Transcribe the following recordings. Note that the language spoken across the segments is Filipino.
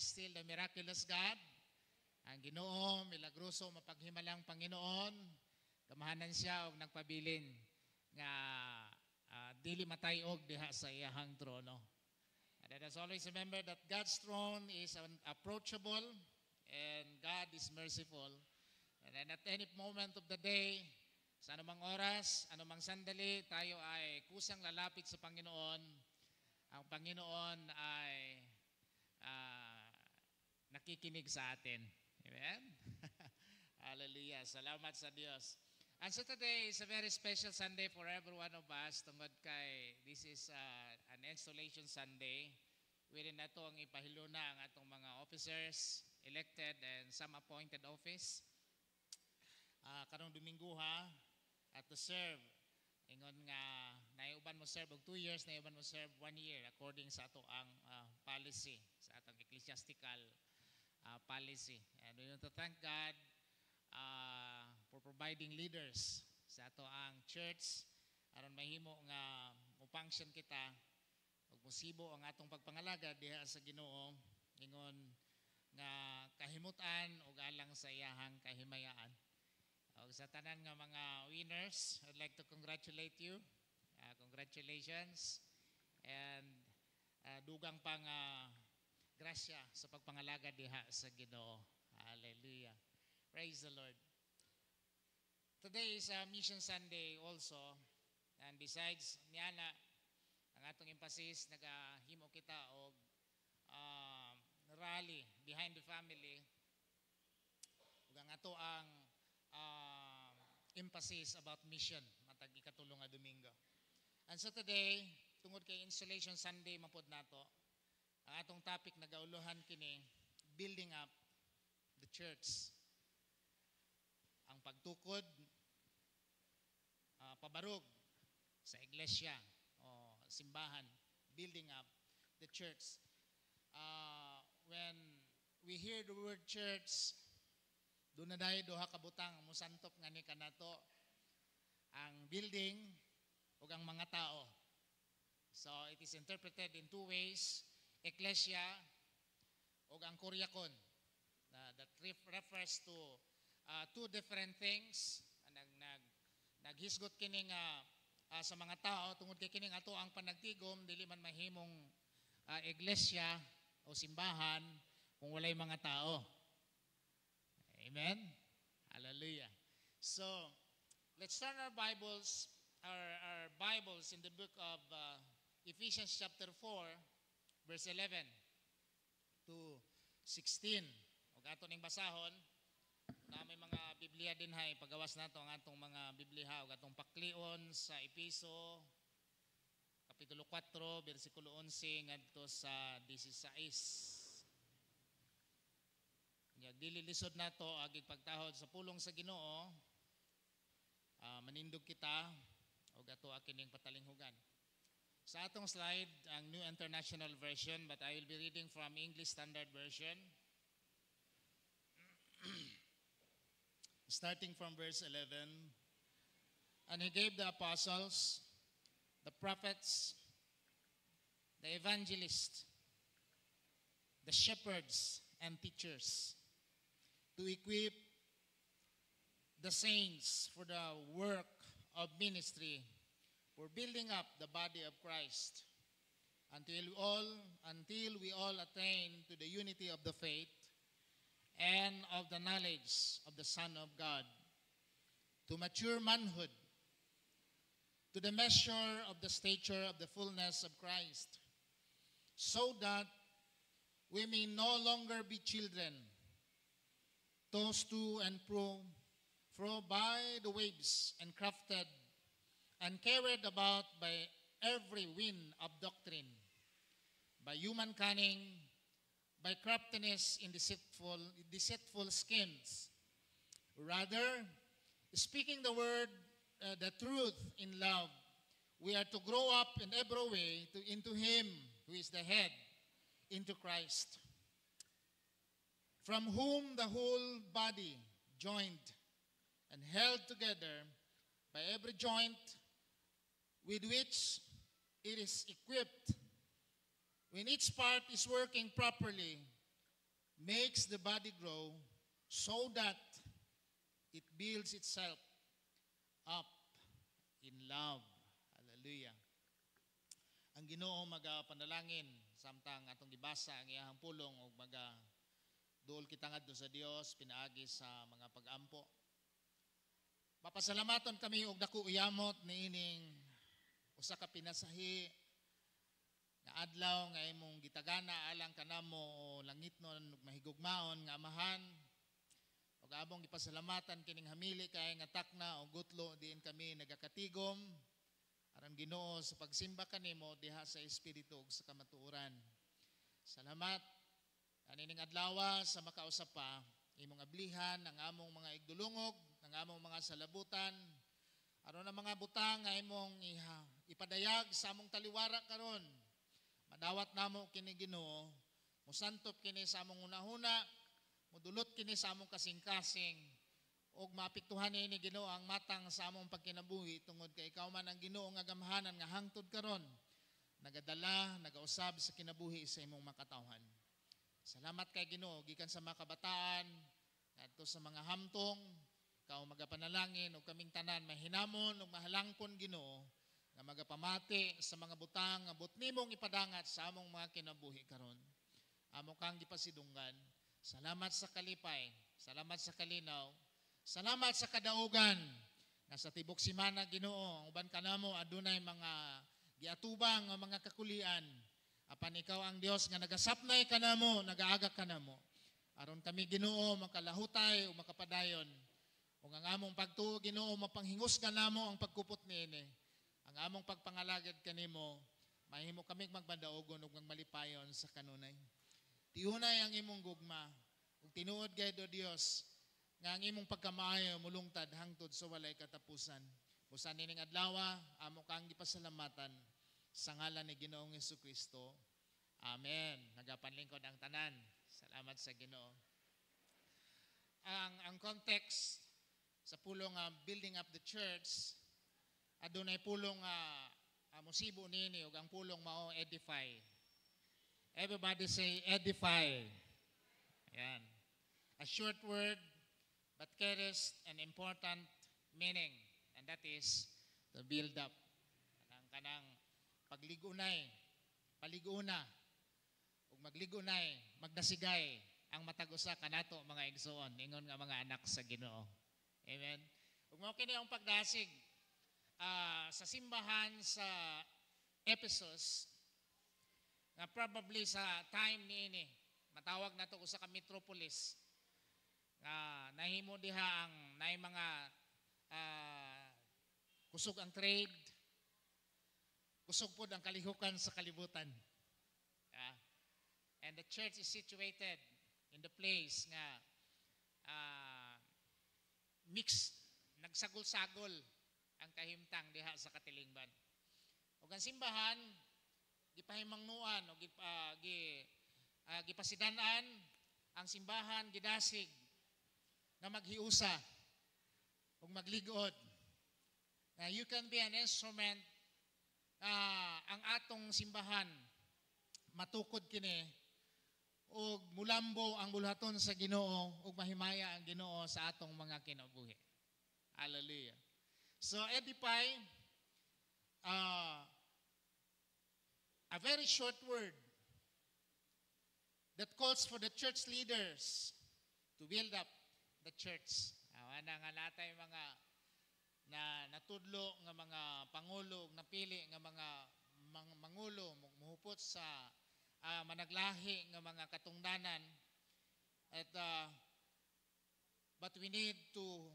is still the miraculous God. Ang Ginoo, milagroso, mapaghimalang Panginoon. Kamahanan siya og nagpabilin nga dili matayog diha sa iyahang trono. And let us always remember that God's throne is approachable and God is merciful. And then at any moment of the day, sa anumang oras, anumang sandali, tayo ay kusang lalapit sa Panginoon. Ang Panginoon ay nakikinig sa atin. Amen? Hallelujah. Salamat sa Diyos. And so today is a very special Sunday for every one of us. Tungod kay, this is an installation Sunday. Within na ito ang ipahilo na ang atong mga officers, elected and some appointed office. Karong Domingo at to serve. Ingon nga, naiuban mo serve og 2 years, naiuban mo serve 1 year according sa ato ang policy, sa atong ecclesiastical policy. And we want to thank God for providing leaders sa ato ang church aron mahimo nga mo-function kita ug posibo ang atong pagpangalaga diha sa Ginoo ingon nga kahimutan ug alang sa iyahang kahimayaan. O sa tanan nga mga winners, I'd like to congratulate you. Congratulations. And dugang pang grasya sa pagpangalaga diha sa Ginoo. Hallelujah. Praise the Lord. Today is a Mission Sunday also. And besides niana, ang atong emphasis, nagahimo kita og rally behind the family. Ug ang ato ang emphasis about mission matag ikatulong nga Domingo. And so today, tungod kay Installation Sunday mapod nato, ang atong topic nagauluhan kini building up the church. Ang pagtukod pabarog sa iglesia o simbahan, building up the church. When we hear the word church, doon na dahil duha kabutang musantop nga ni kanato ang building ug ang mga tao. So it is interpreted in two ways, ecclesia ug ang kuryakon. That refers to two different things. Naghisgot kini nga sa mga tao tungod kay kining ato ang panagtigom dili man mahimong iglesia o simbahan kung walay mga tao. Amen? Hallelujah. So, let's turn our Bibles in the book of Ephesians chapter 4, verse 11 to 16. Ug ato ning basahon, na may mga Biblia din hay, pagawas nato ang atong mga Biblia ug atong paklion sa Episo, Kapitulo 4, versikulo 11 ngadto sa 16. Dili lisod nato agig pagtahod sa pulong sa Ginoo, manindog kita og ato kining patalinghugan. Sa atong slide ang New International Version, but I will be reading from English Standard Version. Starting from verse 11. And he gave the apostles, the prophets, the evangelists, the shepherds and teachers, to equip the saints for the work of ministry, for building up the body of Christ, until we all attain to the unity of the faith and of the knowledge of the Son of God, to mature manhood, to the measure of the stature of the fullness of Christ, so that we may no longer be children, tossed to and fro by the waves and crafted and carried about by every wind of doctrine, by human cunning, by craftiness in deceitful schemes. Rather, speaking the word, the truth in love, we are to grow up in every way into Him who is the head, into Christ, from whom the whole body, joined and held together by every joint with which it is equipped, when each part is working properly, makes the body grow so that it builds itself up in love. Hallelujah. Ang Ginoo magapanalangin samtang atong gibasa ang iyahang pulong ug duol kita ngadto sa Dios pinaagi sa mga pag-ampo. Mapasalamaton kami og dako uyamot niining usa ka pinasahi nga adlaw nga imong gitagana alang kanamo o langitnon ug mahigugmaon nga amahan. Ug among gipasalamatan kining hamili kay nga takna o gutlo diin kami nagakatigom aron Ginoo sa pagsimba kanimo diha sa espiritu ug sa kamatuoran. Salamat kanining adlaw sa makausap pa imong ablihan ang among mga igdulungog, ang among mga salabutan aron ang mga butang nga imong ipadayag sa among taliwara karon. Madawat namo kini Ginoo, musantop kini sa among hunahuna, mudulot kini sa among kasing-kasing ug maapektuhan ni Ginoo ang matang sa among pagkinabuhi tungod kay ikaw man ang Ginoo nga gamhanan nga hangtod karon nagadala, nagausab sa kinabuhi sa imong makatawhan. Salamat kay Ginoo gikan sa mga kabataan ngadto sa mga hamtong ikaw magapanalangin ug kaming tanan mahinamon ug mahalangpon Ginoo nga magapamati sa mga butang nga but nimong ipadangat sa among mga kinabuhi karon. Amo kang gipasidunggan. Salamat sa kalipay, salamat sa kalinaw, salamat sa kadaugan nga sa tibok simana Ginoo ang uban kanamo adunay mga giatubang nga mga kakulian. Apan ikaw ang Dios nga nagasapnay kanamo, nagaaga kanamo. Aron kami Ginoo makalahutay o makapadayon. Ug ang among pagtuo Ginoo mapanghingos kanamo ang pagkupot niini. Ang among pagpangalagad kanimo, mahimo kami magbandaogon ug malipayon sa kanunay. Tihunay ang imong gugma ug tinuod gay do Dios nga ang imong pagkamaayo mulungtad hangtod sa walay katapusan. Busan nining adlaw amo kang gipasalamatan sa ngalan ni Ginoong Jesucristo. Amen. Nagapanlingkod ang tanan. Salamat sa Ginoo. Ang context sa pulong building up the church adunay pulong musibo nini ug ang pulong mao edify. Everybody say edify. Ayan. A short word but carries an important meaning and that is to build up. Kanang pagligunay, paliguna ug magligunay, magdasigay ang matag usa kanato mga igsoon ingon nga mga anak sa Ginoo. Amen. Ug mao kini ang pagdasig sa simbahan sa Ephesus nga probably sa time niini matawag nato usa ka metropolis nga nahimo diha ang naay mga kusog ang trade, kusog pod ang kalihukan sa kalibutan. And the church is situated in the place nga mixed, nagsagol-sagol ang kahimtang diha sa katilingban. Ug ang simbahan gipahimangnuan o gipasidan-an ang simbahan gidasig nga maghiusa ug magligod. You can be an instrument ang atong simbahan matukod kini ug mulambo ang buluhaton sa Ginoo ug mahimaya ang Ginoo sa atong mga kinabuhi. Hallelujah. So edify, a very short word that calls for the church leaders to build up the church. Ana nga natay mga na natudlo nga mga pangulo napili nga mga mangulo muhupot sa managlahi nga mga katungdanan at but we need to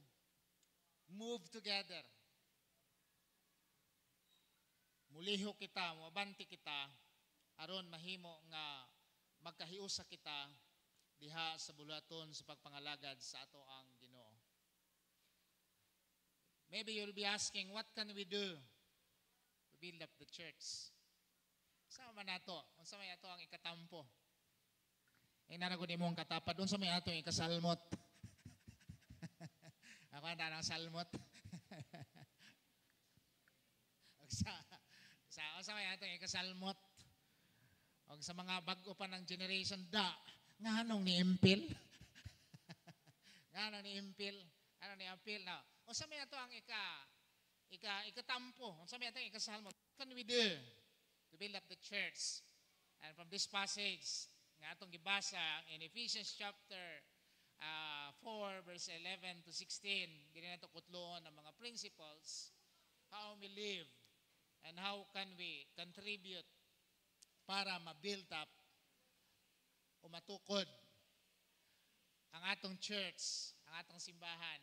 move together. Muliho kita, mabanti kita aron mahimo nga magkahiusa kita diha sa bulaton sa pagpangalagad sa ato ang Ginoo. Maybe you'll be asking, what can we do to build up the church? Sama nato, unsa may ato ang ikatampo? Inaragod imong katapad, unsa may ato ang ikasalmot? Ako anda ng salmot. Unsa may ato ang ikasalmot? Og sa mga bag-o pa ng generation nganong ni Impil? Nganong ni Impil? Ano ni Impil na? O sa may ato ang ikatampo. O sa may ato ang ikasalmo. What can we do to build up the church? And from this passage, nga atong gibasa in Ephesians chapter 4 verse 11 to 16, dili nato kutloon ang mga principles, how we live, and how can we contribute para ma-build up o matukod ang atong church, ang atong simbahan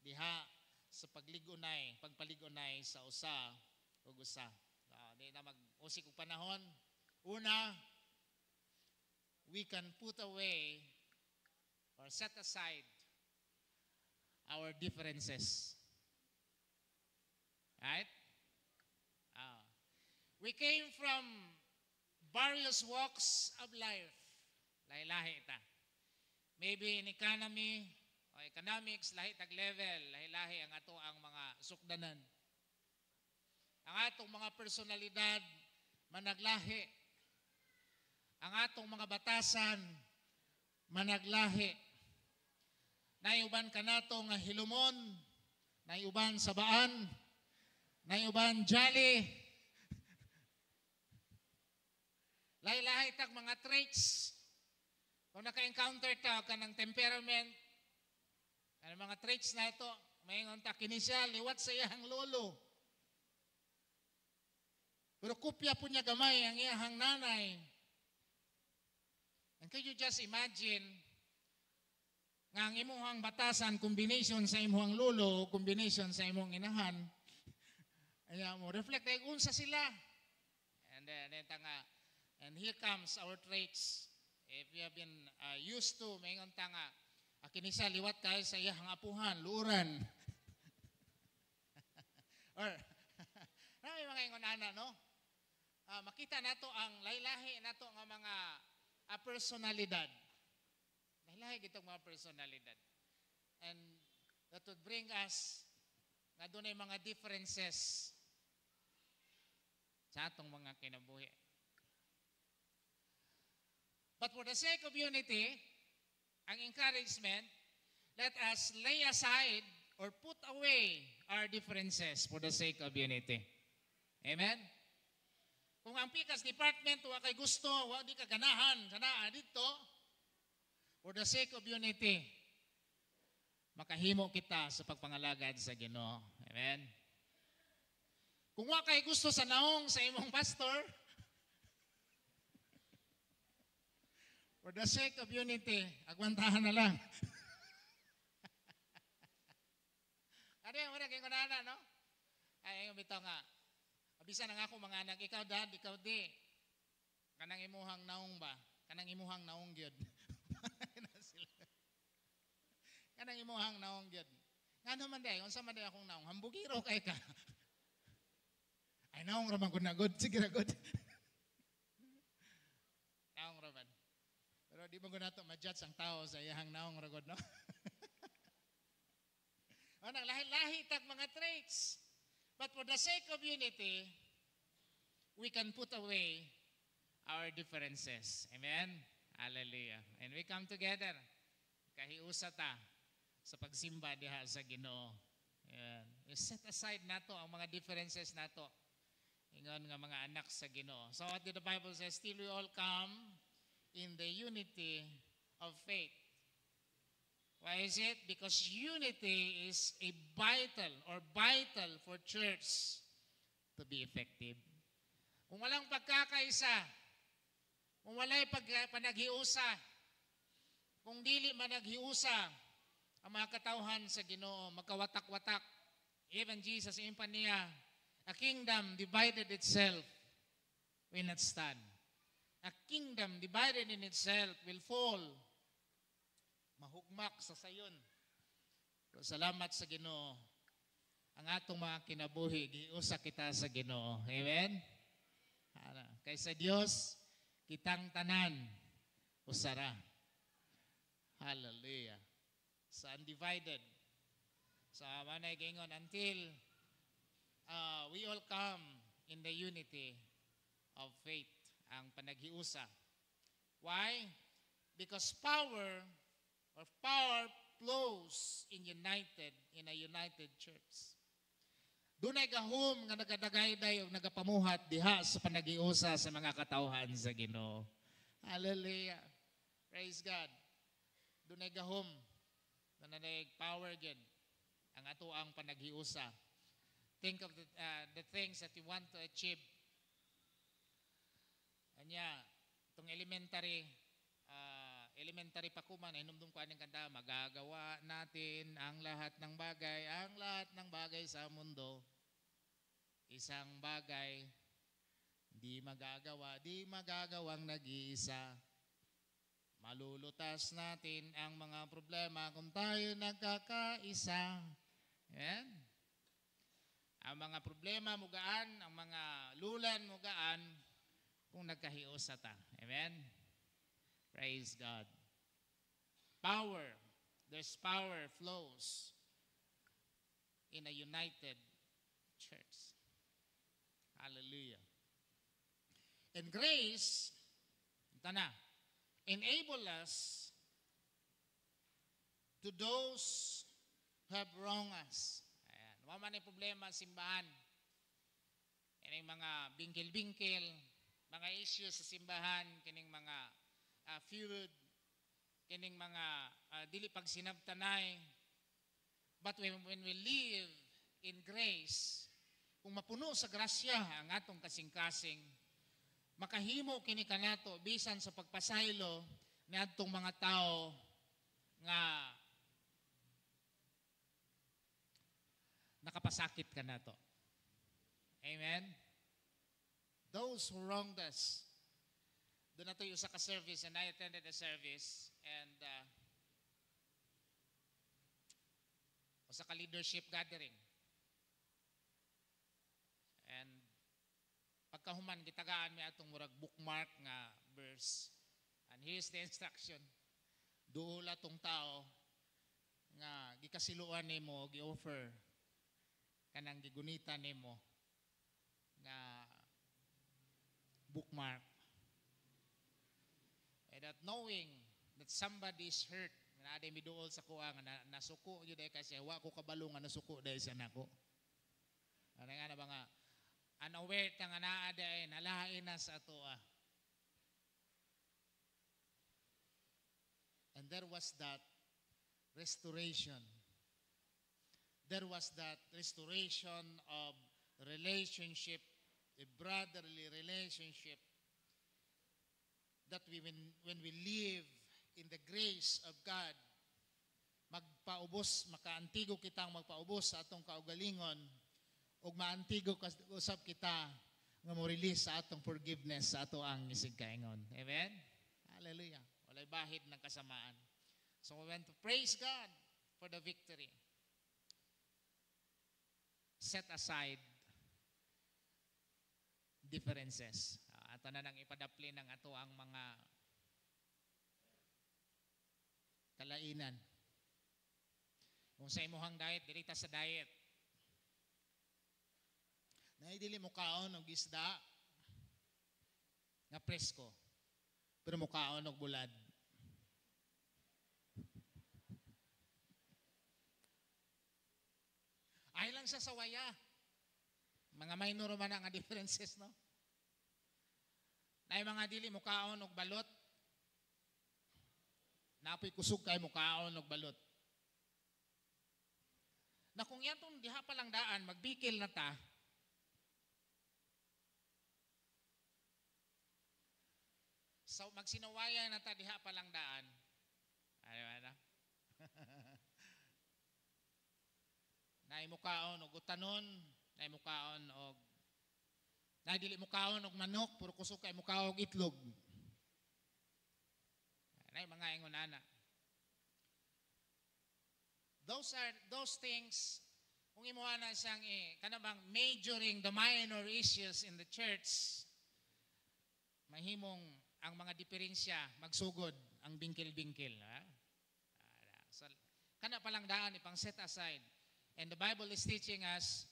diha sa pagpaligunay sa usa ug usa. Di na mag-usik og panahon. Una, we can put away or set aside our differences. Right? We came from various walks of life. Lahi-lahi ita. Maybe in economy o economics, lahi tag level, lahi-lahi ang ato ang mga sukdanan. Ang atong mga personalidad managlahi. Ang atong mga batasan managlahi. Naiuban kanato nga hilumon, naiuban sabaan, naiuban jolly. Lahi-lahi tag mga traits. Kung naka-encounter ta kanang temperament, kanang mga traits na ito, mayngon ta kini siya liwat sa iyang lolo. Pero kupya po niya gamay ang iyang nanay. And could you just imagine nga ang imuhang batasan combination sa imuhang lolo, combination sa imuhang inahan, ayan mo, reflect ay unsa sila. And here comes our traits. If you have been used to, mayngon ta nga, kinisa liwat kayo sa iyang apuhan, luuran. Or, may mga ingon ana, no? Makita nato ang lahi-lahi nato nga mga personalidad. Lahi-lahi gitong mga personalidad. And that would bring us nga dunay mga differences sa atong mga kinabuhi. But for the sake of unity, ang encouragement, let us lay aside or put away our differences for the sake of unity. Amen? Kung ang pikas department wa kay gusto, wa di ka ganahan kana dito, for the sake of unity, makahimo kita sa pagpangalagad sa Ginoo. Amen? Kung wa kay gusto sa naong sa imong pastor, for the sake of unity, agwantahan na lang. Ano yung muna kayong kunana, no? Ay, yung bitaw nga, bisan ang ako mga anak, ikaw dad, ikaw di. Kanang imuhang naong ba? Kanang imuhang naong gyud. Kanang imuhang naong gyud. Nga naman day, unsa man day akong naong, hambugiro kay ka. Ay naong raman ko na good, sige na good. Naong raman. Pero di ba ko nato ma-judge ang tao sa iyang naong ragod, no? Anang lahi-lahi tag mga traits. But for the sake of unity, we can put away our differences. Amen? Hallelujah. And we come together. Kahiusa ta sa pagsimba diha sa Ginoo. Ayan. Set aside nato ang mga differences nato. Ingon nga mga anak sa Ginoo. So what did the Bible say? Still we all come in the unity of faith. Why is it? Because unity is a vital for church to be effective. Kung walang pagkakaisa, kung walay panaghiusa, kung dili managhiusa ang mga katawhan sa Ginoo, magkawatak-watak. Even Jesus, impan niya, a kingdom divided itself will not stand. A kingdom divided in itself will fall. Mahugmak sa sayon. Pero salamat sa Ginoo. Ang atong mga kinabuhi, giusa kita sa Ginoo. Amen? Kaysa Dios, kitang tanan, usara. Hallelujah. Sa undivided. Sa manay gingon, until we all come in the unity of faith, ang panaghiusa. Why? Because power flows in a united church. Dunay gahom nga nagadagayday o nagapamuhat diha sa panagiusa sa mga katawhan sa Ginoo. Hallelujah. Praise God. Dunay gahom na nanay power gid ang ato ang panaghiusa. Think of the things that you want to achieve. Anya, itong elementary pa kuman, hinumdum ko aning kanta, magagawa natin ang lahat ng bagay sa mundo. Isang bagay, di magagawang nag-iisa. Malulutas natin ang mga problema kung tayo nagkakaisa. Amen? Ang mga problema mugaan, ang mga lulan mugaan, kung nagkahiusa ta. Amen? Praise God. Power. There's power flows in a united church. Hallelujah. And grace, ito na, enable us to those who have wronged us. Ayan. Wala man yung problema, simbahan. Yan yung mga bingkil-bingkil, mga issues sa simbahan, kining mga feud, kining mga dili pag sinabtanay. But when we live in grace, kung mapuno sa grasya ang atong kasing-kasing, makahimo kini kanato bisan sa pagpasaylo ni adtong mga tao nga nakapasakit kanato. Amen. Those who wronged us. Doon na tayo sa ka-service and I attended a service and sa ka-leadership gathering. And pagkahuman, gitagaan may atong murag bookmark nga verse. And here's the instruction. Duula tong tao nga gikasiluan nimo, gi-offer kanang gigunita nimo nga bookmark. And that knowing that somebody is hurt, na aday miduol sa kuha nga nasuko yun dahil kasi wa ko kabalo nga nasuko dahil sa nako. Ano nga na ba nga unaware ka nga naaday nalain na sa atoa. And there was that restoration. There was that restoration of relationship, a brotherly relationship, that when we live in the grace of God, makaantigo kitang magpaubos sa atong kaugalingon, ug maantigo usab kita nga mo release sa atong forgiveness sa ato ang isig kaingon. Amen? Hallelujah. Walay bahid ng kasamaan. So we want to praise God for the victory. Set aside differences. Ato na nang ipadapli ng ato ang mga kalainan. Kung sa imuhang diet, dilita sa diet. Naidili mo kaon og isda nga presko. Pero mo kaon og bulad. Ay lang sa sawaya. Mga minor man nga differences, no? Na mga dili mo kaon og balot. Napoy kusog kay mo kaon og balot. Na kung yatong diha pa lang daan, magbikil na ta. So magsinawaya na ta diha pa lang daan. Ayaw na. Naay mo kaon og utanon, naay mo kaon og naay dili mo kaon og manok, puro kusog kay mo kaon og itlog. Naay mga ingon ana. Those things kung imuana siyang kanabang majoring the minor issues in the church, mahimong ang mga diferensya magsugod ang bingkil-bingkil. So, kana palang daan ipang set aside. And the Bible is teaching us,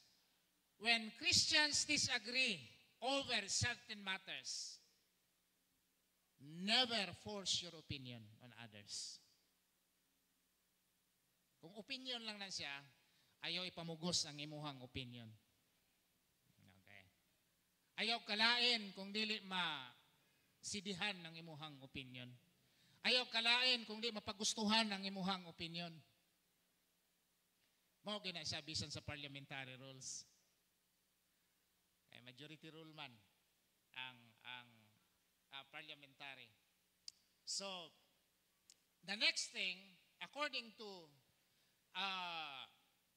when Christians disagree over certain matters, never force your opinion others. Kung opinion lang na siya, ayaw ipamugos ang imuhang opinion. Okay. Ayaw kalain kung dili masidihan ng imuhang opinion. Ayaw kalain kung di mapagustuhan ang imuhang opinion. Mao gina siya bisan sa parliamentary rules. Majority rule man ang parliamentary. So, the next thing, according to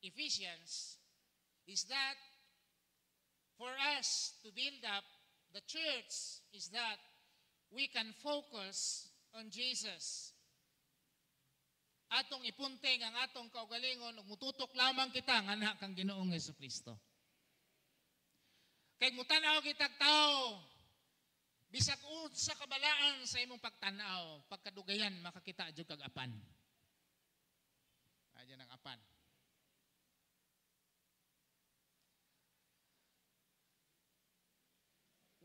Ephesians, is that for us to build up the church is that we can focus on Jesus. Atong ipunting ang atong kaugalingon ug mututok lamang kita nga anak kang Ginoong Hesukristo. Kay mutanaw kitag tao, bisag unsa kabalaan sa imong pagtanaw, pagkadugayan makakita jud kag apan. Adyan ang apan.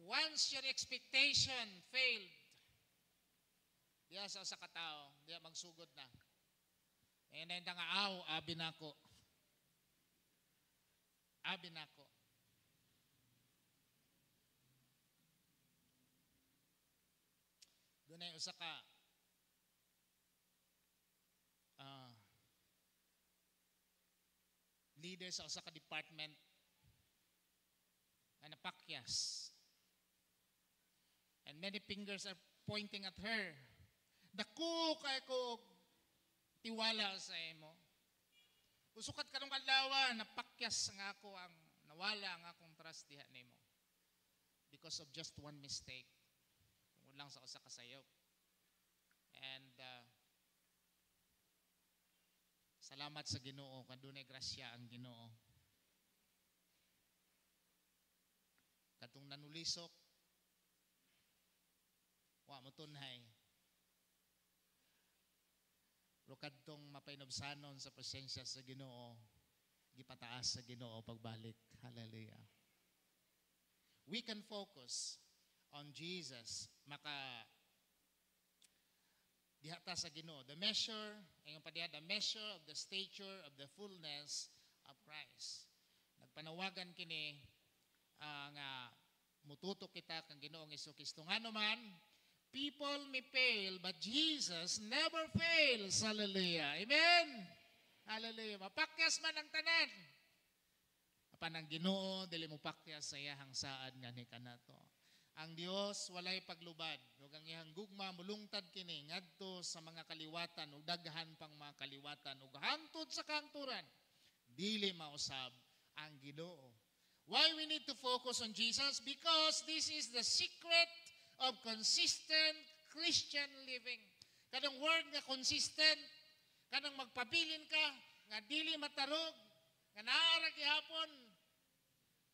Once your expectation failed, diya sa katao, diya magsugod na. And then nga abi nako. Abi nako. Doon ay usa ka leader sa usa ka department na napakyas. And many fingers are pointing at her. Dako kay ko tiwala sa imo. Usukat kanong adlaw napakyas nga ako ang nawala ang akong trust diha nimo. Because of just one mistake. Tungod lang sa usa ka sayop. And salamat sa Ginoo kadunay grasya ang Ginoo. Katong nanulisok wa mo tunhay. Pero kadtong mapainobsanon sa presensya sa Ginoo, gipataas sa Ginoo pagbalik. Hallelujah. We can focus on Jesus. Dihata sa Ginoo. The measure, the measure of the stature of the fullness of Christ. Nagpanawagan kini nga mututok kita kang Ginoong Hesukristo. Nga naman, people may fail, but Jesus never fails. Hallelujah. Amen? Hallelujah. Mapakyas man ang tanan. Apan ang Ginoo, dili mo pakyas sa iyahang saad nga ni kanato. Ang Dios walay paglubad. Ug ang iyang gugma mulungtad kini ngadto sa mga kaliwatan ug daghan pang mga kaliwatan ug hangtod sa kanturan. Dili mausab ang Ginoo. Why we need to focus on Jesus? Because this is the secret of consistent Christian living. Kanang word nga consistent, kanang magpabilin ka, nga dili matarog, nga naara gihapon,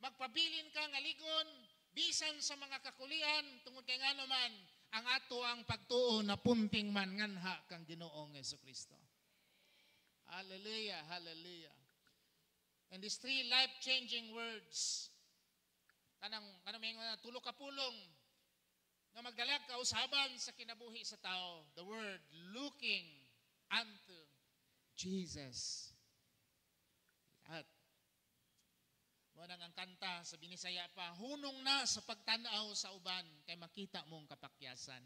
magpabilin ka nga ligon, bisan sa mga kakulian, tungod kay nga naman, ang ato ang pagtuo na punting man nganha kang Ginoong Hesukristo. Hallelujah, hallelujah. And these three life-changing words, kanang may tulo ka pulong, nga magdalag kausaban sa kinabuhi sa tao, the word, looking unto Jesus. At mo nang ang kanta sa Binisaya pa, hunong na sa pagtanaw sa uban, kay makita mong kapakyasan.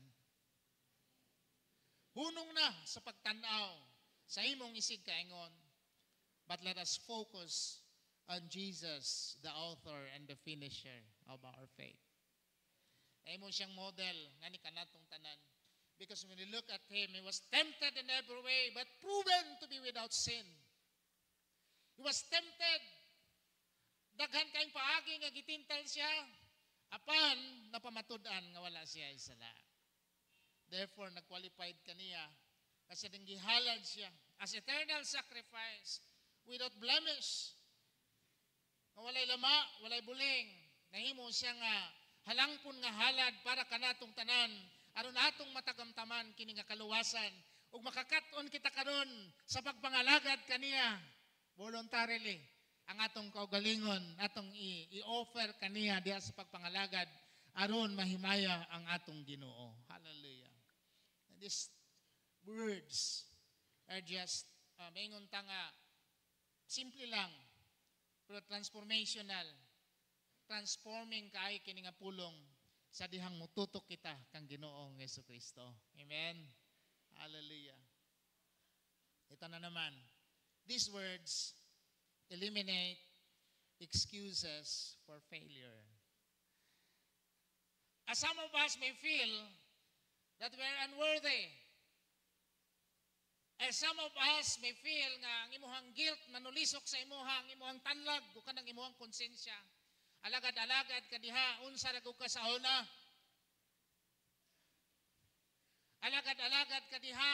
Hunong na sa pagtanaw sa imong isig kaingon, but let us focus on Jesus, the author and the finisher of our faith. Ay mo siyang model nga ni kanatong tanan. Because when you look at him, he was tempted in every way, but proven to be without sin. He was tempted. Daghan kayong paagi nga gitintal siya. Apan, napamatud-an nga wala siya isala. Therefore, nag-qualified kaniya. Kasi nang gihalad siya as eternal sacrifice, without blemish. Nga walay lama, walay buling. Nahimo siya nga halangpon nga halad para kanatong tanan aron atong matagamtaman kini nga kaluwasan ug makakaton kita karon sa pagpangalagad kaniya voluntarily ang atong kaugalingon atong i-offer kaniya diha sa pagpangalagad aron mahimaya ang atong Ginoo. Hallelujah. And this words are just, maingon ta nga, simple lang, pero transformational. Transforming kaay kini nga pulong sa dihang mututok kita kang Ginoong Jesucristo. Amen? Hallelujah. Ito na naman. These words eliminate excuses for failure. As some of us may feel that we're unworthy, as some of us may feel nga ang imuhang guilt manulisok sa imuhang tanlag o kanang imuhang konsensya, alagad-alagad ka diha, unsa ra ka sa una, alagad-alagad ka diha,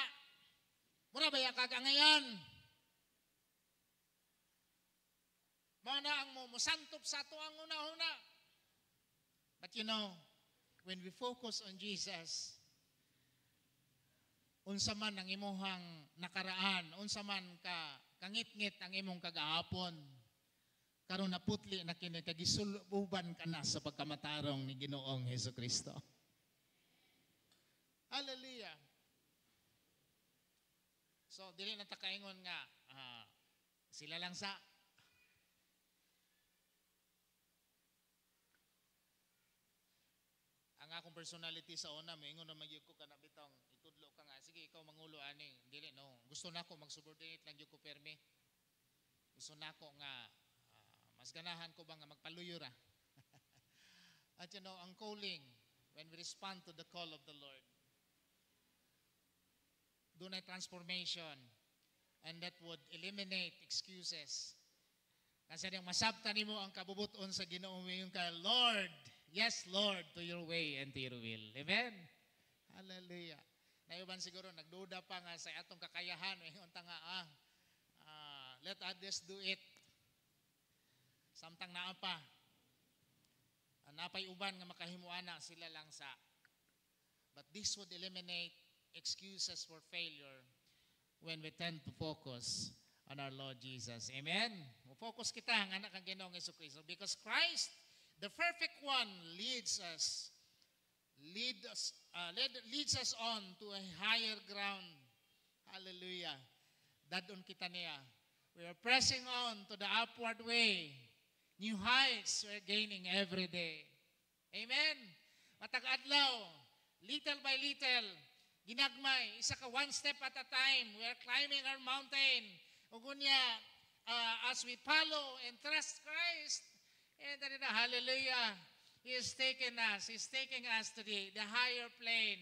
mura ba ka ngayon? Mana ang musantop sa ato ang una-una. But you know, when we focus on Jesus, unsa man ang imuhang nakaraan, unsa man ka kangit-ngit ang imong kagahapon, karon naputli na kini kagisuluban ka na sa pagkamatarong ni Ginoong Jesucristo. Hallelujah. So dili na ta kaingon nga sila lang sa ang akong personality sa una, maingon na magyug ko kana bitong itudlo ka nga, sige ikaw mangulo ani, dili no. Gusto nako mag-subordinate lang gyud ko permi. Gusto nako nga mas ganahan ko ba nga magpaluyo ra. At you know, ang calling, when we respond to the call of the Lord, doon ay transformation, and that would eliminate excuses. Kasi yung masabtan nimo ang kabubuton sa Ginoo yung ka, Lord, yes, Lord, to your way and to your will. Amen? Hallelujah. Naiban siguro, nagduda pa nga sa atong kakayahan, unta nga, let others do it. Samtang naa pa, napay uban nga makahimuana sila lang sa. But this would eliminate excuses for failure when we tend to focus on our Lord Jesus. Amen? Focus kita ang anak ng Ginoong Jesucristo because Christ, the perfect one, leads us on to a higher ground. Hallelujah. Dadon kita niya. We are pressing on to the upward way. New heights we're gaining every day. Amen? Matag-adlaw, little by little, ginagmay, isa ka one step at a time. We are climbing our mountain. Ugunya, as we follow and trust Christ, and hallelujah, He is taking us to the higher plane.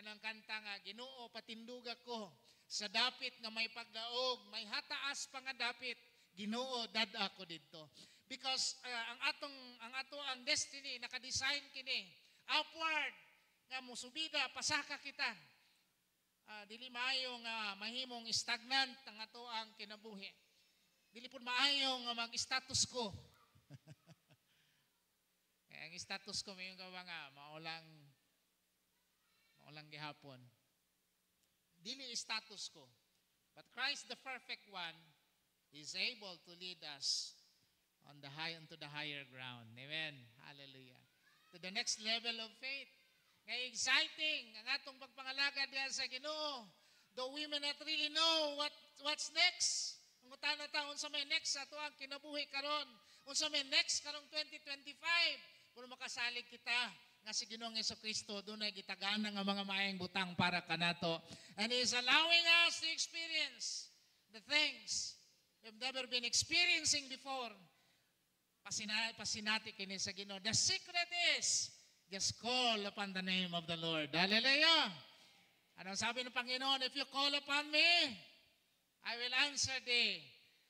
Anong kanta nga, Ginoo, patinduga ko sa dapit nga may pagdaog, may hataas pa nga dapit, Ginoo, dad ako dito. Because ang destiny, nakadesign kini, upward, nga musubida, pasaka kita. Dili maayo nga mahimong stagnant ang ato ang kinabuhi. Dili pud maayo nga mag-status ko. Ang status ko mayon gawa nga maulang gihapon. Dili status ko. But Christ the perfect one is able to lead us onto the higher ground. Amen. Hallelujah. To the next level of faith. Nga exciting ang atong pagpangalagad diha sa Ginoo. Though we may not really know what's next. Ang utana ta unsa may next ato ang kinabuhi karon. Unsa may next karong 2025. Kung makasalig kita nga si Ginoong Jesucristo dunay gitagana nga mga maayong butang para kanato. And He is allowing us to experience the things we've never been experiencing before. Pasinati kini sa Ginoo. The secret is just call upon the name of the Lord. Hallelujah! Anong sabi ng Panginoon? If you call upon me, I will answer thee.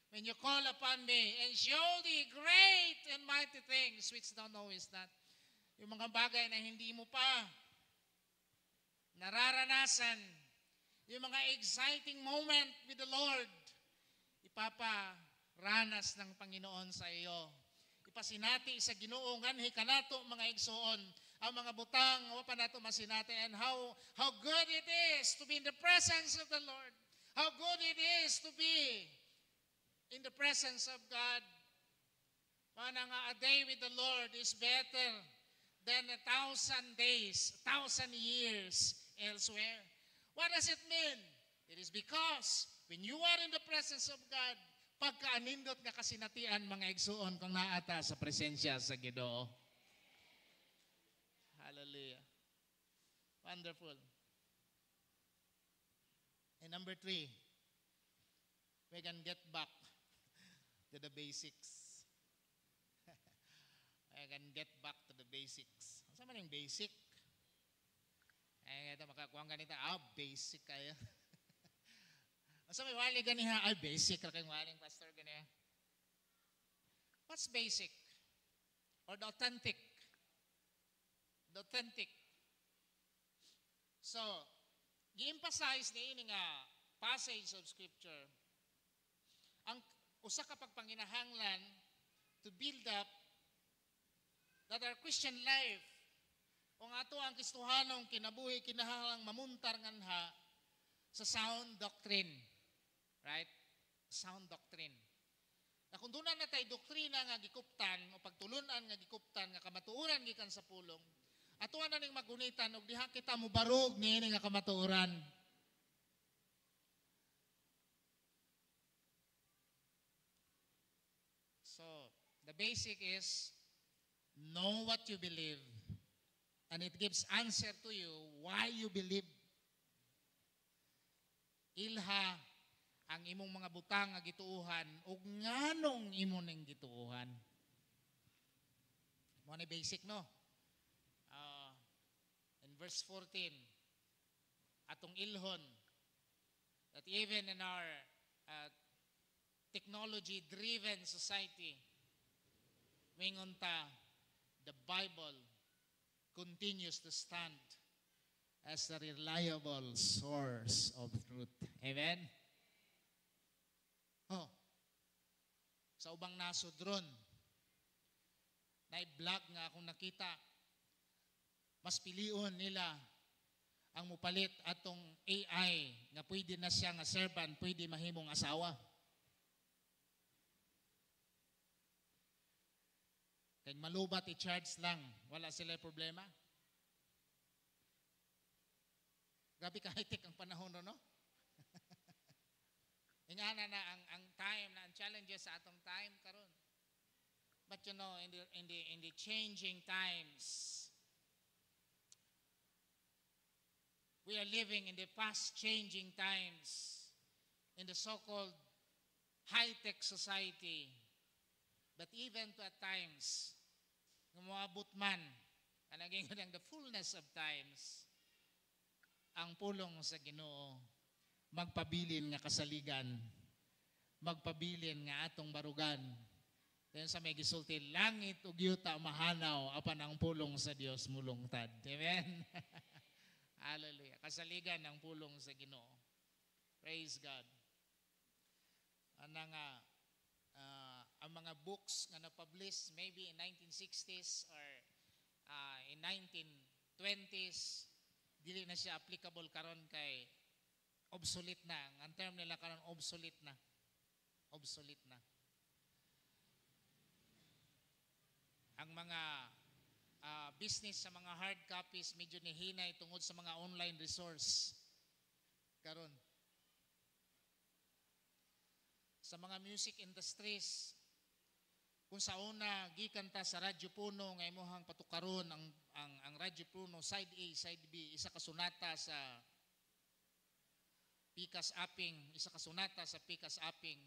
When you call upon me and show thee great and mighty things which thou knowest not. Yung mga bagay na hindi mo pa nararanasan. Yung mga exciting moment with the Lord. Ipaparanas ng Panginoon sa iyo. Ipasinati sa Ginoo nganhi kanato mga igsoon ang mga butang wa nato masinati and how good it is to be in the presence of the Lord. How good it is to be in the presence of God. Mana nga a day with the Lord is better than 1,000 days, 1,000 years elsewhere. What does it mean? It is because when you are in the presence of God, pagkaanindot nga kasinatian mga igsuon kung naata sa presensya sa Ginoo. Hallelujah. Wonderful. And number 3, we can get back to the basics. I can get back to the basics. Ano man yung basic? Ito makakuha ganito. Basic kayo. Ano may wali ganiha? Basic. Kaya waling pastor ganiha. What's basic? Or the authentic? The authentic. So, gi-emphasize ni ini nga passage of Scripture ang usa ka pagpanginahanglan to build up that our Christian life o nga ato ang Kristohanong kinabuhi kinahanglang mamuntar nganha sa sound doctrine. Right? Sound doctrine. Na kung doon na tayo doktrina nga gikuptan o pagtulunan nga gikuptan nga kamatuoran gikan sa pulong, ato na ning magunitan og diha kita mubarog niini nga kamatuoran. So, the basic is know what you believe and it gives answer to you why you believe. Ilha ang imong mga butang nga gituuhan ug nganong imo ning gituuhan. Mo ni basic no. In verse 14, atong ilhon that even in our technology-driven society, mingon ta, the Bible continues to stand as a reliable source of truth. Amen? Sa ubang nasod ron, na-vlog nga akong nakita, mas pilion nila ang mupalit atong AI nga pwede na siya nga servant, pwede mahimong asawa. Kaya malubat i-charge lang, wala sila problema. Grabe ka high-tech ang panahon no? Ingana na ang time na ang challenges sa atong time karon. But you know, in the changing times, we are living in the fast-changing times, in the so-called high-tech society. But even to at times, ngumabot man, naging the fullness of times, ang pulong sa Ginoo, magpabilin nga kasaligan, magpabilin nga atong barugan. Then sa may gisulti, langit ug yuta mahanaw, apan ang pulong sa Dios mulungtad. Amen? Hallelujah. Kasaligan ng pulong sa Ginoo. Praise God. Nga, ang mga books nga na-publish maybe in 1960s or in 1920s, dili na siya applicable karon kay obsolete na. Ang term nila karon obsolete na. Obsolete na. Ang mga business sa mga hard copies medyo nihinay tungod sa mga online resource karon. Sa mga music industries, kung sa una gikan ta sa Radyo Puno nga imong patukaron ang Radyo Puno side A, side B, isa ka sonata sa Pikas Aping, isa ka sonata sa Pikas Aping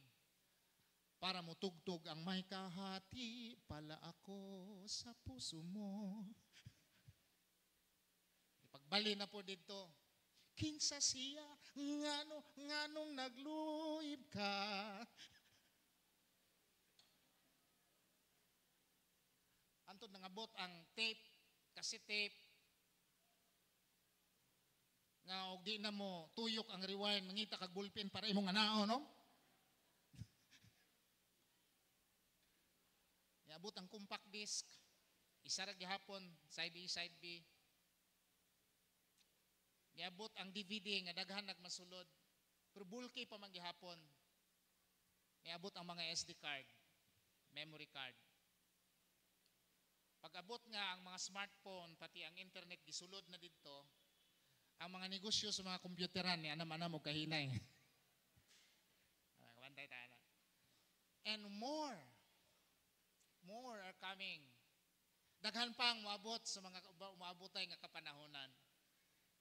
para mutugtog ang may kahati pala ako sa puso mo. Ipagbali na po dito, kinsa siya nganong nagluib ka. Antod nangabot ang tape, kasi tape, nga og di na mo tuyok ang rewind, mangita kag bullpen para imong anao, no? Niabot ang compact disc, isa ra gihapon, side A, side B. Niabot ang DVD nga daghan nagmasulod, pero bulky pa man gihapon. Niabot ang mga SD card, memory card. Pag-abot nga ang mga smartphone, pati ang internet gisulod na dito, Ang mga negosyo sa mga kompyuteran ni anam-anam mo kahinay. Kabantay tayo na. And more are coming. Daghan pang moabot sa mga moabotay nga kapanahonan.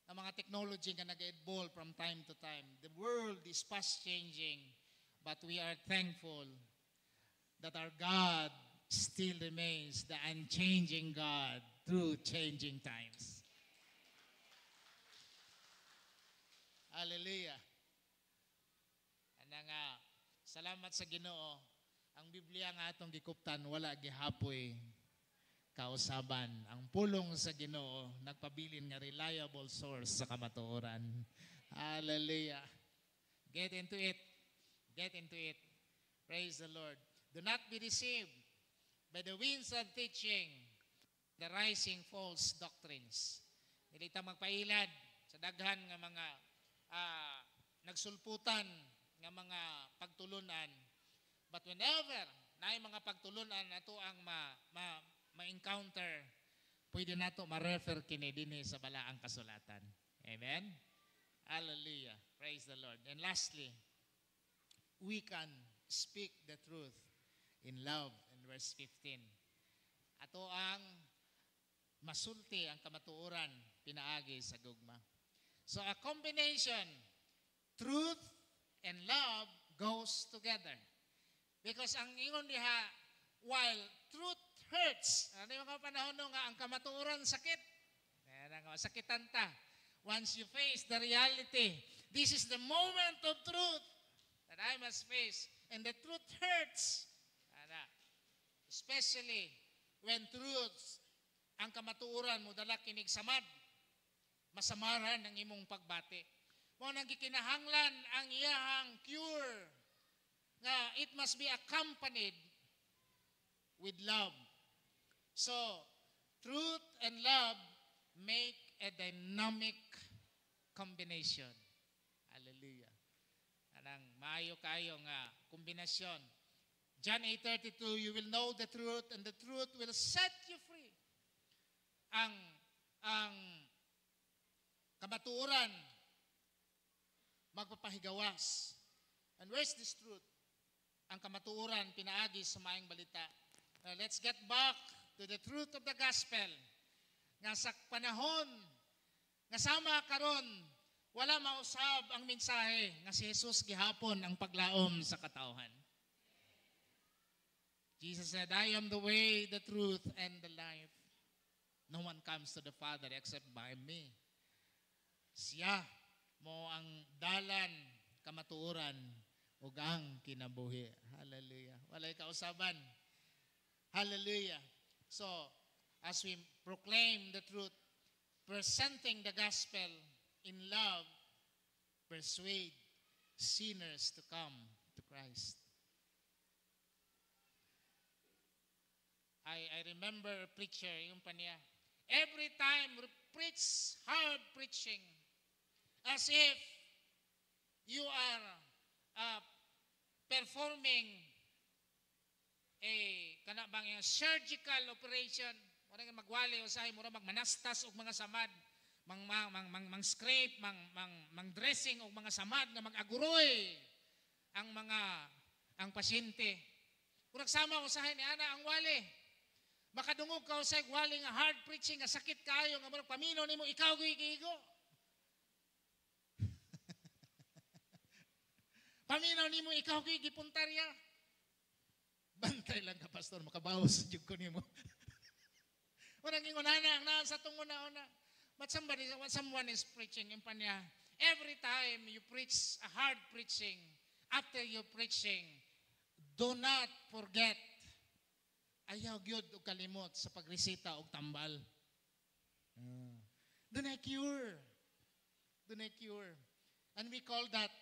Ang mga technology nga nag-evolve from time to time. The world is fast changing, but we are thankful that our God still remains the unchanging God through changing times. Hallelujah. Ana nga, salamat sa Ginoo. Ang Biblia nga atong gikuptan wala gihapoy kausaban. Ang pulong sa Ginoo nagpabilin nga reliable source sa kamatuoran. Hallelujah. Get into it. Get into it. Praise the Lord. Do not be deceived by the winds of teaching, the rising false doctrines. Dili ta magpailad sa daghan nga mga nagsulputan nga mga pagtulunan. But whenever naay mga pagtulunan nato ang ma-encounter, pwede nato ma-refer kini dinhi sa balaang kasulatan. Amen? Hallelujah. Praise the Lord. And lastly, we can speak the truth in love in verse 15. Ato ang masulti ang kamatuoran pinaagi sa gugma. So a combination, truth and love goes together. Because ang ingon diha, while truth hurts, ano yung mga panahon nga ang kamatuoran sakit? Sakitan ta. Once you face the reality, this is the moment of truth that I must face. And the truth hurts. Especially when truth, ang kamatuoran mo dala kinig samad, masamaran ang imong pagbati. Mo nang gikinahanglan ang iyahang cure nga it must be accompanied with love. So, truth and love make a dynamic combination. Hallelujah. Anang maayo kayo nga kombinasyon. John 8:32, you will know the truth and the truth will set you free. Ang kamatuoran magpapahigawas. And where's this truth? Ang kamatuoran pinaagi sa maayong balita. Now, let's get back to the truth of the gospel. Nga sa panahon nga sama karon wala mausab ang mensahe nga si Jesus gihapon ang paglaom sa katawhan. Jesus said, I am the way, the truth, and the life. No one comes to the Father except by me. Siya mo ang dalan, kamatuoran, ug ang kinabuhi. Hallelujah. Walay kausaban. Hallelujah. So, as we proclaim the truth, presenting the gospel in love, persuade sinners to come to Christ. I remember a preacher, yung pa niya, every time preach hard preaching, as if you are performing kanabang yung surgical operation, mura nga magwali usahay, mura magmanastas og mga samad, mang scrape, mang dressing og mga samad nga mag-aguroy ang pasyente. Murag sama usahay ni ana ang wali. Makadungog ka usay wali nga hard preaching nga sakit kayo nga murag paminaw nimo ikaw gigigo. Paminaw nimo ikaw gipuntarya. Bantay lang ka pastor makabawas jud ko nimo. Murag ingon ana ang naa sa tungod na una. But someone is preaching in panya. Every time you preach a hard preaching, after you preaching, do not forget ayaw gyud og kalimot sa pagresita og tambal. Dunay cure. Dunay cure. And we call that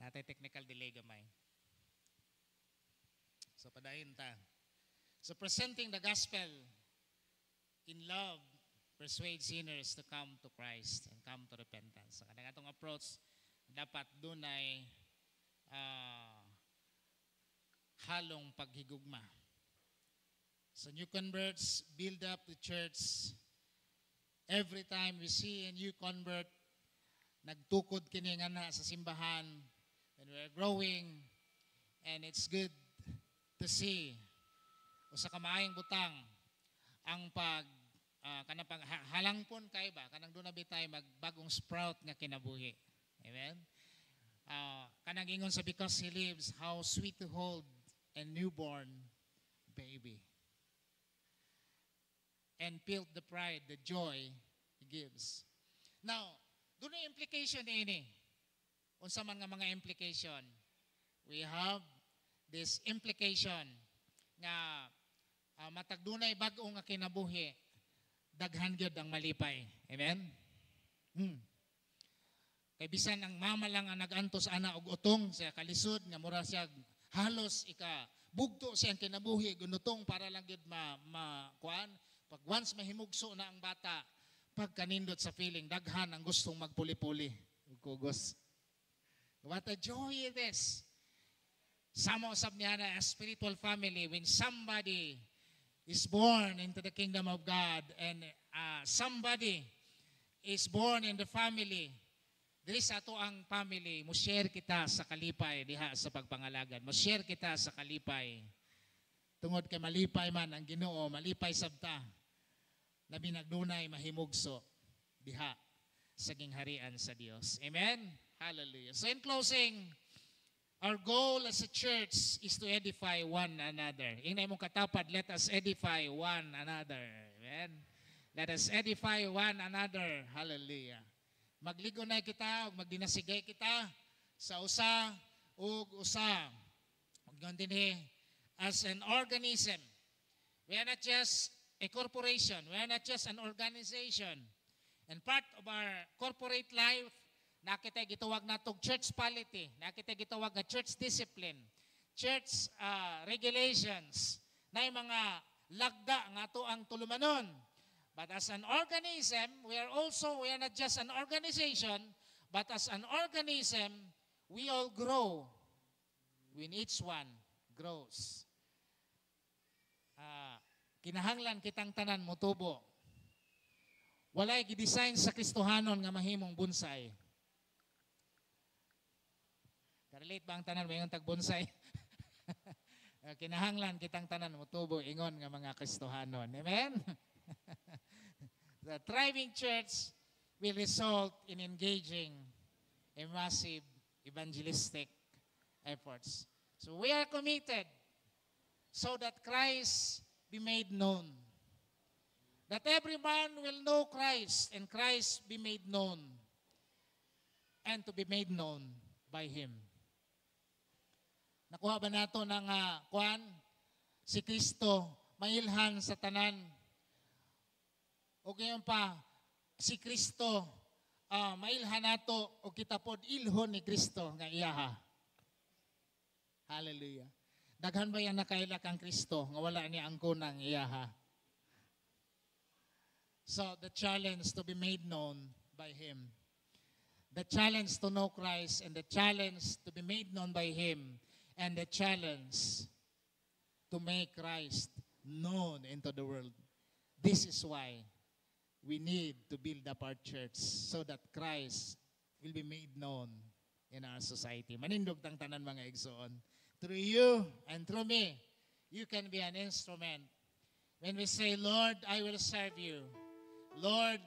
Natay technical delay gamay. So padayon ta. So presenting the gospel in love persuade sinners to come to Christ and come to repentance. So kanang atong approach dapat dunay halong paghigugma. So new converts build up the church. Every time we see a new convert, nagtukod kini nga na sa simbahan, and we're growing, and it's good to see usa ka maayong butang ang kanang halangpon kay ba kanang doon na bitay magbagong sprout nga kinabuhi. Amen. Kanang ingon sa because he lives, how sweet to hold a newborn baby and feel the pride, the joy he gives. Now, doon na implication ini. Unsa man nga mga implication? We have this implication nga matag dunay bag-o nga kinabuhi, daghan gyud ang malipay. Amen? Kay bisan ang mama lang ang nagantos ana og utong sa kalisod nga mura siya halos bugto siya ang kinabuhi gunutong para lang gyud kuan. Pag once mahimugso na ang bata, pag kanindot sa feeling, daghan ang gustong magpuli-puli. Kugos. What a joy it is. Samo sab niya na a spiritual family when somebody is born into the kingdom of God and somebody is born in the family. Dili sa ato ang family, mo share kita sa kalipay diha sa pagpangalagan. Mo share kita sa kalipay. Tungod kay malipay man ang Ginoo, malipay sabta. Labi nagdunay mahimugso diha sa gingharian sa Dios. Amen? Hallelujah. So in closing, our goal as a church is to edify one another. Ingay mong katapad, let us edify one another. Amen? Let us edify one another. Hallelujah. Magligonay kita, magdinasigay kita sa usa ug usa. Ug dinhi as an organism. We are not just a corporation. We are not just an organization. And part of our corporate life, nakita gitawag natog church polity, nakita gitawag nga church discipline, church regulations, na mga lagda nga to ang tulumanon. But as an organism, we are not just an organization, but as an organism, we all grow when each one grows. Kinahanglan kitang tanan motubo. Walay gidesign sa Kristohanon nga mahimong bonsai. Karelate ba ang tanan mayong tag bonsai? Kinahanglan kitang tanan motubo ingon nga mga Kristohanon. Amen? The thriving church will result in engaging a massive evangelistic efforts. So we are committed so that Christ be made known. That every man will know Christ and Christ be made known and to be made known by Him. Nakuha ba nato ng kuan? Si Kristo mailhan sa tanan. O ngayon pa, si Kristo mailhan nato o kita pod ilhon ni Kristo nga iyaha. Hallelujah. Daghan ba yan nakaila kang Kristo nga wala niya ang kunang iyaha? So the challenge to be made known by Him. The challenge to know Christ and the challenge to be made known by Him and the challenge to make Christ known into the world. This is why we need to build up our church so that Christ will be made known in our society. Manindog tang tanan mga igsoon. Through you and through me, you can be an instrument. When we say, Lord, I will serve you. Lord,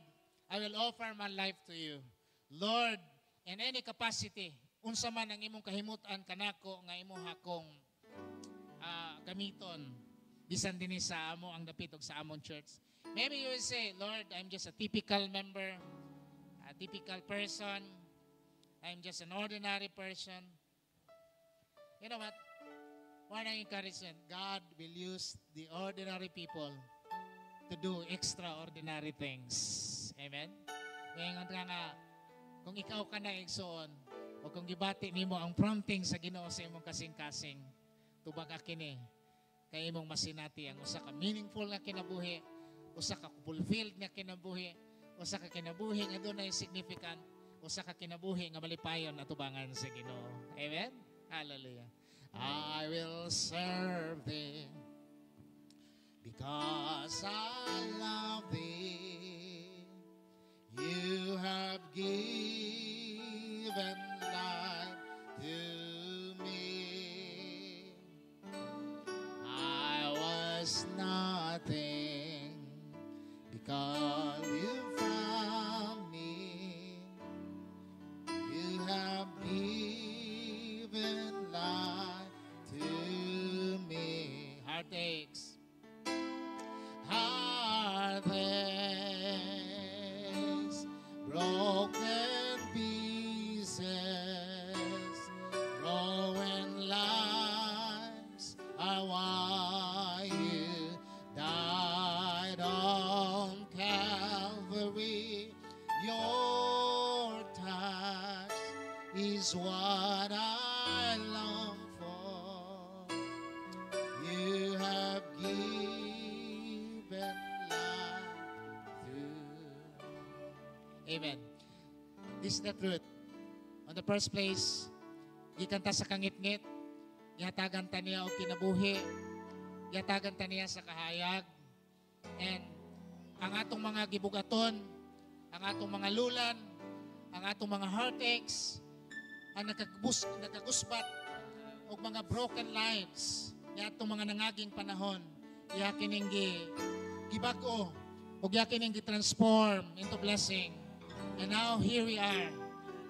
I will offer my life to you. Lord, in any capacity, unsa man ang imong kahimutan kanako nga imong hakong gamiton, bisan din sa amo ang dapit og sa among church. Maybe you will say, Lord, I'm just a typical member, a typical person. I'm just an ordinary person. You know what? One encouragement, God will use the ordinary people to do extraordinary things. Amen? Ngayon ka nga, kung ikaw ka na igsoon, O kung gibati nimo ang prompting sa Ginoo sa imong kasing-kasing, tubag kini kay imong masinati ang usa ka meaningful nga kinabuhi, usa ka fulfilled nga kinabuhi, usa ka kinabuhi nga dunay significant, usa ka kinabuhi nga malipayon atubangan sa Ginoo. Amen. Hallelujah. I will serve thee because I love thee. You have given life to me. I was nothing because you found me. You have given life to me. Heartaches, heartaches, broken pieces, ruined lives are why you died on Calvary. Your touch is what I long for. You have given life to me. Amen. This is the truth. On the first place, gikanta sa kangit-ngit, gihatagan ta niya og kinabuhi, gihatagan ta niya sa kahayag, and ang atong mga gibugaton, ang atong mga lulan, ang atong mga heartaches, ang nakagusbat og mga broken lives, nga atong mga nangaging panahon, yakining gibag-o, og yakining gi-transform into blessing. And now, here we are.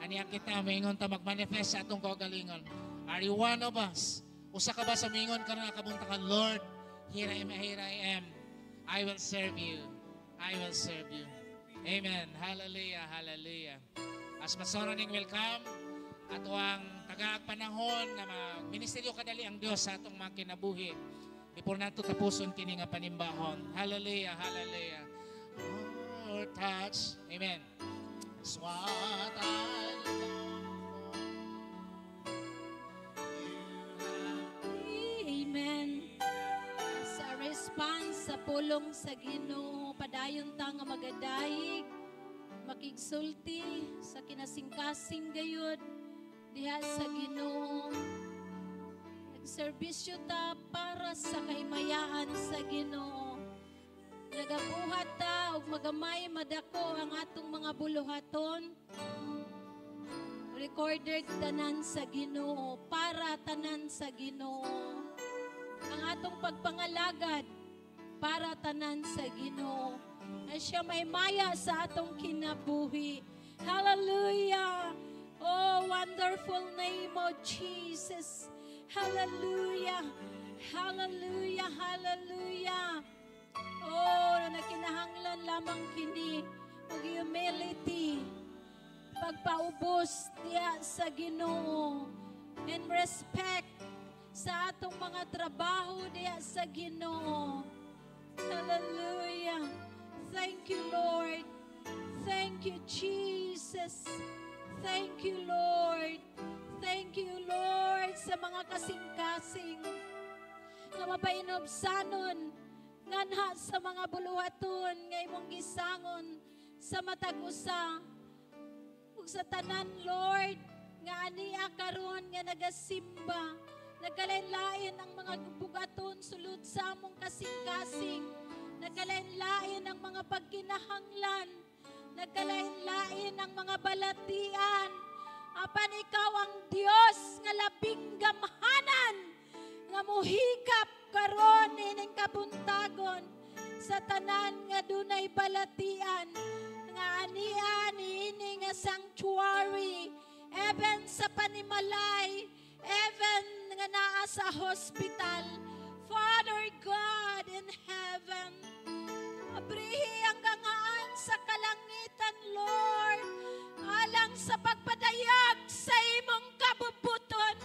Aniya kita, maingon ta mag-manifest sa atong kaugalingon. Are you one of us? Usa ka ba sa maingon karon nga kabuntakan, Lord, here I am. I will serve you. I will serve you. Amen. Hallelujah, hallelujah. As pasoroning welcome, ato ang tagaag panahon nga ministeryo kadali ang Dios sa atong mga kinabuhi. Before nato tapuson kini nga panimbahon. Hallelujah, hallelujah. Oh, touch. Amen. It's what I long for. Amen. Sa response sa pulong sa Ginoo, padayon ta nga magadayig, makigsulti sa kinasingkasing gayud diha sa Ginoo. Nagserbisyo ta para sa kahimayaan sa Ginoo. Nagabuhat ta og magamay madako ang atong mga buluhaton. Recorded tanan sa Ginoo, para tanan sa Ginoo. Ang atong pagpangalagad para tanan sa Ginoo. Na siya may maya sa atong kinabuhi. Hallelujah! Oh, wonderful name of Jesus. Hallelujah! Hallelujah! Hallelujah! Oh, nakinahanglan lamang kini og humility, pagpaubos diya sa Ginoo, and respect sa atong mga trabaho diya sa Ginoo. Hallelujah. Thank you, Lord. Thank you, Jesus. Thank you, Lord. Thank you, Lord, sa mga kasing-kasing nga mapainobsanon nganha sa mga buluhaton nga imong gisangon sa matag usa ug sa tanan, Lord, nga aniya karon nga nagasimba, nagkalain-lain ang mga bugaton sulod sa among kasing-kasing, nagkalain-lain ang mga pagkinahanglan, nagkalain-lain ang mga balatian, apan ikaw ang Dios nga labing gamhanan nga muhikap karon ining kabuntagon sa tanan nga dunay balatian nga ania niini nga sanctuary, even sa panimalay, even nga naa sa hospital. Father God in heaven, abrihi ang gangaan sa kalangitan, Lord, alang sa pagpadayag sa imong kabubuton,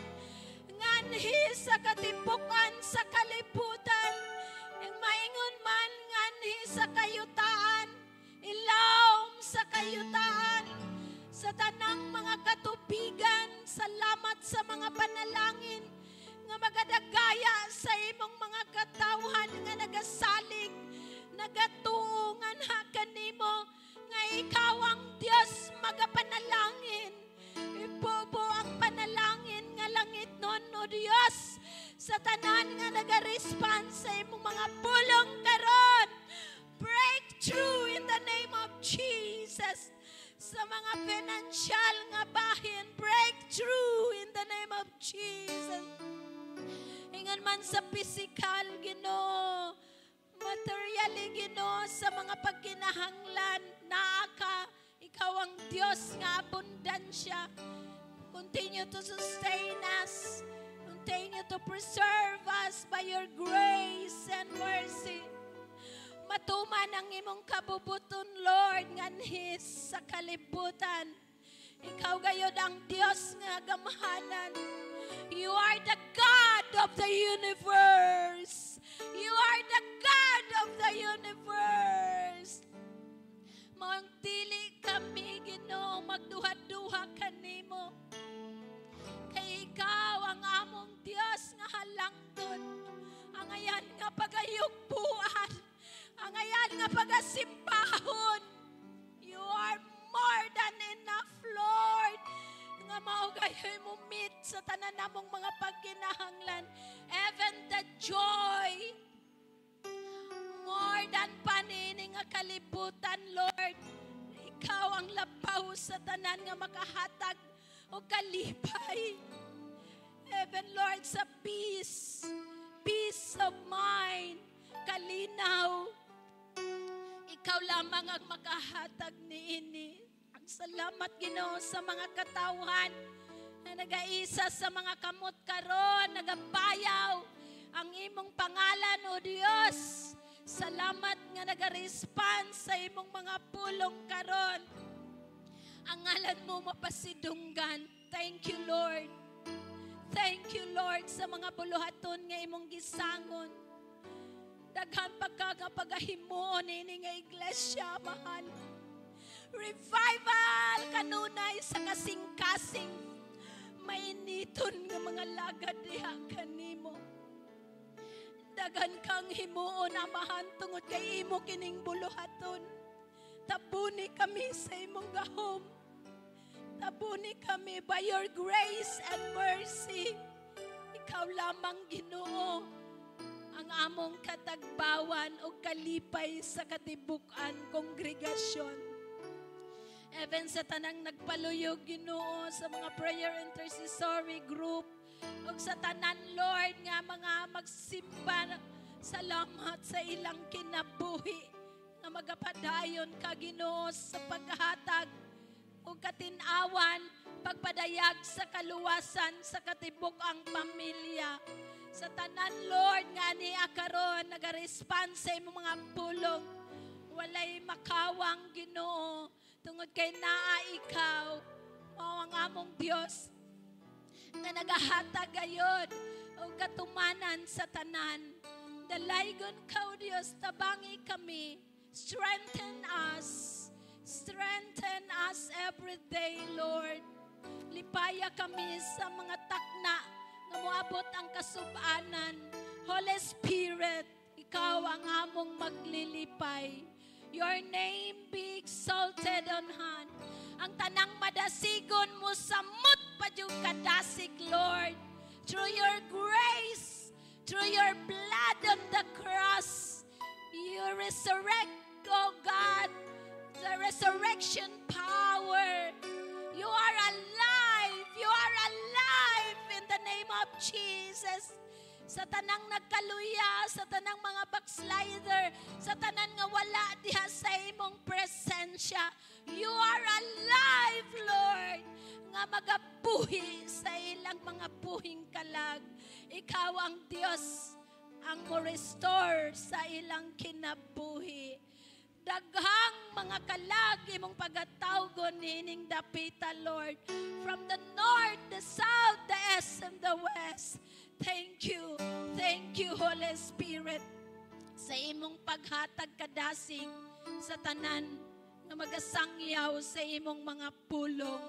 nganhi sa katipukan sa kalibutan, ang maingon man nganhi sa kayutaan, ilawom sa kayutaan, sa sa tanang mga katubigan. Salamat sa mga panalangin nga magadagaya sa imong mga katawhan nga nagasalig, nagatuungan ha kanimo nga ikaw ang Dios magapanalangin. Ipobo ang panalangin nga langit nun, o Dios, sa tanan nga naga-respond sa imong mga pulong karon. Breakthrough in the name of Jesus. Sa mga financial nga bahin, breakthrough in the name of Jesus. Ingan man sa physical, Ginoo, materially, Ginoo, sa mga pagkinahanglan, naaka, ikaw ang Diyos nga abundansya. Continue to sustain us. Continue to preserve us by your grace and mercy. Matuman ang imong kabubuton, Lord, nganhis sa kalibutan. Ikaw gayod ang Diyos nga gamhanan. You are the God of the universe. You are the God of the universe. Magdili kami, Ginoo, magduha-duha kanimo. Kay ikaw ang among Dios nga halangdon. Ang ayan nga pagayugbuan. Ang ayan nga pagasimpahon. You are more than enough, Lord. Nga maugayoy mo meet sa tanan namong mga pagkinahanglan. Even the joy, more than panini nga kalibutan, Lord. Ikaw ang labaw sa tanan nga makahatag o kalipay. Even, Lord, sa peace, peace of mind, kalinaw. Ikaw lamang ang makahatag niini. Ang salamat, Ginoo, sa mga katawhan na nagaisa sa mga kamot karon, nagabayaw ang imong pangalan, O Dios. Salamat nga naga-respond sa imong mga pulong karon. Ang ngalan mo mapasidunggan. Thank you, Lord. Thank you, Lord, sa mga buluhaton nga imong gisangon. Daghan pagkagahimuon ini nga iglesia, mahal. Revival kanunay sa kasing-kasing. Mainiton nga mga lagad diha kanimo. Daghan kang himuon, amahan, tungod kay imo kining buluhaton. Tabuni kami sa imong gahom. Tabuni kami by your grace and mercy. Ikaw lamang, Ginoo, ang among katagbawan o kalipay sa katibukan kongregasyon. Even sa tanang nagpaluyog, Ginoo, sa mga prayer intercessory group, o sa tanan, Lord, nga mga magsimba, salamat sa ilang kinabuhi, nga magapadayon ka, Ginoo, sa pagkahatag o katinawan, pagpadayag sa kaluwasan sa katibok ang pamilya. Sa tanan, Lord, nga ni akaron naga-respond sa imong mga pulong. Walay makawang, Ginoo, tungod kay naa ikaw, mao ang among Dios nga nagahatag gayod o katumanan sa tanan. Dalaygon ka, O Dios, tabangi kami. Strengthen us every day, Lord. Lipaya kami sa mga takna na moabot ang kasubanan. Holy Spirit, ikaw ang among maglilipay. Your name be exalted on high. Ang tanang madasigon mo samot pa yung kadasig, Lord. Through your grace, through your blood on the cross, you resurrect, oh God, the resurrection power. You are alive. You are alive in the name of Jesus. Sa tanang nagkaluya, sa tanang mga backslider, sa tanang nga wala diha sa imong presensya, you are alive, Lord, nga magabuhi sa ilang mga buhing kalag. Ikaw ang Diyos ang mo restore sa ilang kinabuhi. Daghang mga kalag imong pagatawgon nining dapita, Lord, from the north, the south, the east, and the west. Thank you, Holy Spirit, sa imong paghatag kadasig sa tanan nga magasangyaw sa imong mga pulong.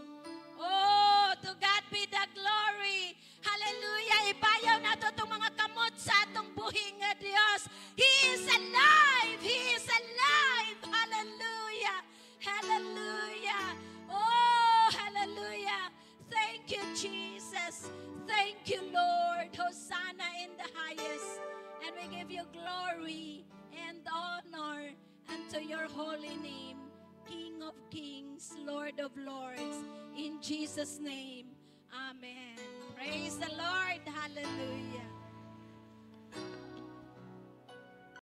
Oh, to God be the glory. Hallelujah. Ibayaw na to itong mga kamot sa atong buhing nga Diyos. He is alive. He is alive. Hallelujah. Hallelujah. Oh, hallelujah. Thank you, Jesus. Thank you, Lord. Hosanna in the highest. And we give you glory and honor unto your holy name, King of kings, Lord of lords. In Jesus' name.